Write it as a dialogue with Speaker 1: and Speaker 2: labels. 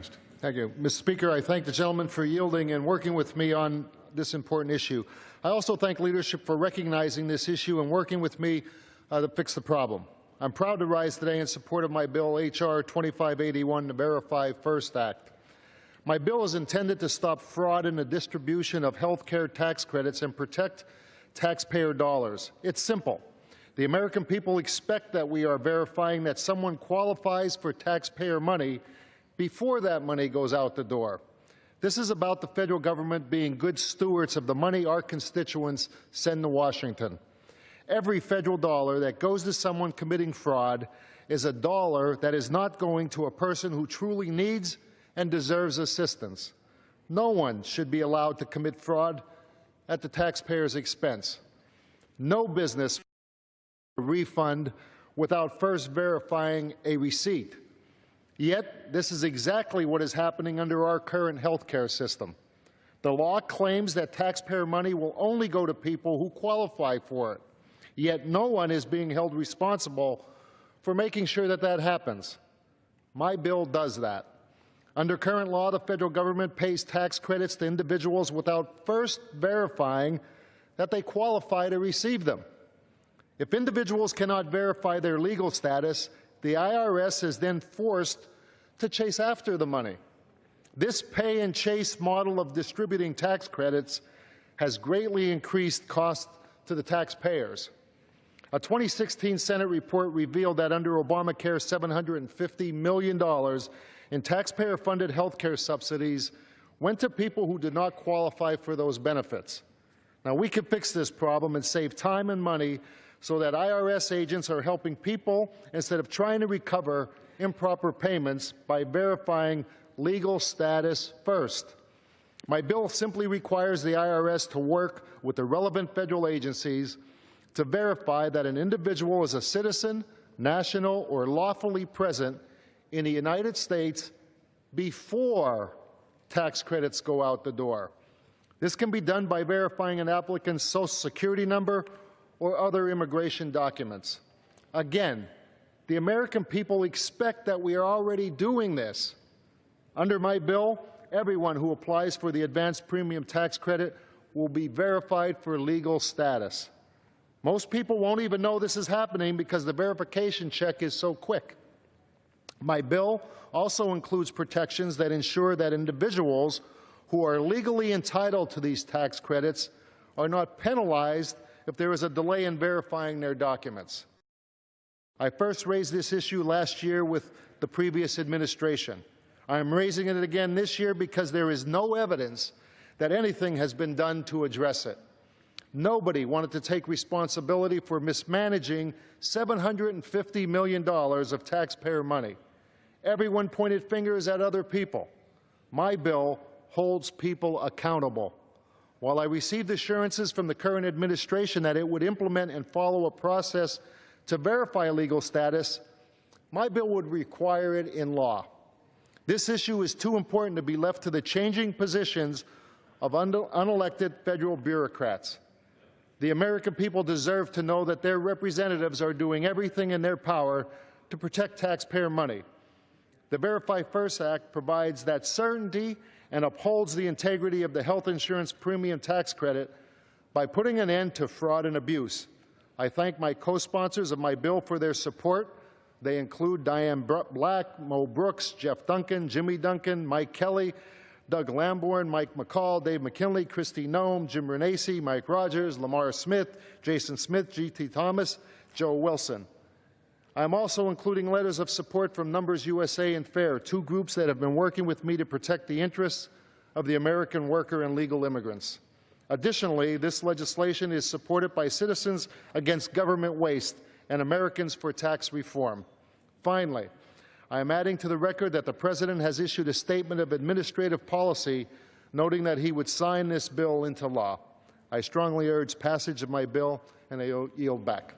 Speaker 1: recognized.
Speaker 2: Thank you. Mr. Speaker, I thank the gentleman for yielding and working with me on this important issue. I also thank leadership for recognizing this issue and working with me to fix the problem. I'm proud to rise today in support of my bill, H.R. 2581, the Verify First Act. My bill is intended to stop fraud in the distribution of health care tax credits and protect taxpayer dollars. It's simple. The American people expect that we are verifying that someone qualifies for taxpayer money before that money goes out the door. This is about the federal government being good stewards of the money our constituents send to Washington. Every federal dollar that goes to someone committing fraud is a dollar that is not going to a person who truly needs and deserves assistance. No one should be allowed to commit fraud at the taxpayer's expense. No business a refund without first verifying a receipt. Yet, this is exactly what is happening under our current health care system. The law claims that taxpayer money will only go to people who qualify for it. Yet no one is being held responsible for making sure that that happens. My bill does that. Under current law, the federal government pays tax credits to individuals without first verifying that they qualify to receive them. If individuals cannot verify their legal status, the IRS is then forced to chase after the money. This pay-and-chase model of distributing tax credits has greatly increased costs to the taxpayers. A 2016 Senate report revealed that under Obamacare, $750 million in taxpayer-funded health care subsidies went to people who did not qualify for those benefits. Now, we can fix this problem and save time and money so that IRS agents are helping people instead of trying to recover improper payments by verifying legal status first. My bill simply requires the IRS to work with the relevant federal agencies to verify that an individual is a citizen, national, or lawfully present in the United States before tax credits go out the door. This can be done by verifying an applicant's Social Security number or other immigration documents. Again, the American people expect that we are already doing this. Under my bill, everyone who applies for the advanced premium tax credit will be verified for legal status. Most people won't even know this is happening because the verification check is so quick. My bill also includes protections that ensure that individuals who are legally entitled to these tax credits are not penalized if there is a delay in verifying their documents. I first raised this issue last year with the previous administration. I am raising it again this year because there is no evidence that anything has been done to address it. Nobody wanted to take responsibility for mismanaging $750 million of taxpayer money. Everyone pointed fingers at other people. My bill holds people accountable. While I received assurances from the current administration that it would implement and follow a process to verify legal status, my bill would require it in law. This issue is too important to be left to the changing positions of unelected federal bureaucrats. The American people deserve to know that their representatives are doing everything in their power to protect taxpayer money. The Verify First Act provides that certainty and upholds the integrity of the health insurance premium tax credit by putting an end to fraud and abuse. I thank my co-sponsors of my bill for their support. They include Diane Black, Mo Brooks, Jeff Duncan, Jimmy Duncan, Mike Kelly, Doug Lamborn, Mike McCall, Dave McKinley, Kristi Noem, Jim Renacci, Mike Rogers, Lamar Smith, Jason Smith, G.T. Thomas, Joe Wilson. I am also including letters of support from Numbers USA and FAIR, two groups that have been working with me to protect the interests of the American worker and legal immigrants. Additionally, this legislation is supported by Citizens Against Government Waste and Americans for Tax Reform. Finally, I am adding to the record that the President has issued a statement of administrative policy noting that he would sign this bill into law. I strongly urge passage of my bill, and I yield back.